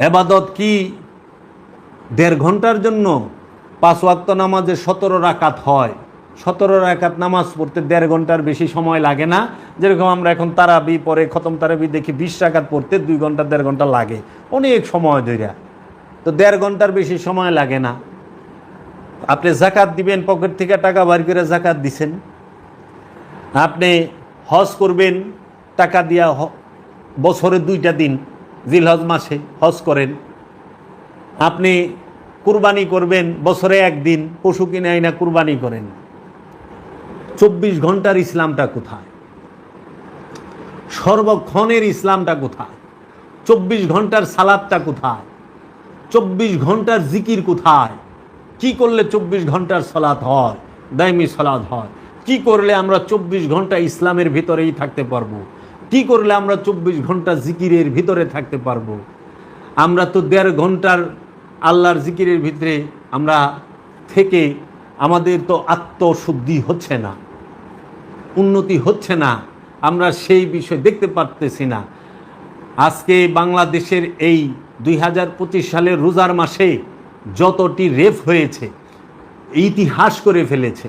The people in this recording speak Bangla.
এবাদত কি 1.5 ঘন্টার জন্য? 5 ওয়াক্ত নামাজে 17 রাকাত হয়। 17 রাকাত নামাজ পড়তে 1.5 ঘন্টার বেশি সময় লাগে না। যেরকম আমরা এখন তারাবি পরে খতম তারাবি দেখি 20 রাকাত পড়তে 2 ঘন্টা 1.5 ঘন্টা লাগে, অনেক সময় ধরে। তো 1.5 ঘন্টার বেশি সময় লাগে না। আপনি জাকাত দিবেন, পকেট থেকে টাকা বার করে জাকাত দিছেন। আপনি হজ করবেন, টাকা দিয়া বছরে 2টা দিন জিলহজ মাসে হজ করেন। আপনি কুরবানি করবেন, বছরে 1 দিন পশু কিনে আইনা কুরবানি করেন। 24 ঘন্টার ইসলামটা কোথায়? সর্বক্ষণের ইসলামটা কোথায়? 24 ঘন্টার সালাদটা কোথায়? 24 ঘন্টার জিকির কোথায়? কি করলে 24 ঘন্টার সালাত হয়, দাইমি সালাত হয়? কি করলে আমরা 24 ঘন্টা ইসলামের ভিতরেই থাকতে পারবো? কি করলে আমরা 24 ঘন্টা জিকিরের ভিতরে থাকতে পারবো? আমরা তো 1.5 ঘন্টার আল্লাহর জিকিরের ভিতরে আমরা থেকে আমাদের তো আত্মশুদ্ধি হচ্ছে না, উন্নতি হচ্ছে না, আমরা সেই বিষয় দেখতে পারতেছি না। আজকে বাংলাদেশের এই 2025 সালের রোজার মাসে যতটি রেপ হয়েছে ইতিহাস করে ফেলেছে।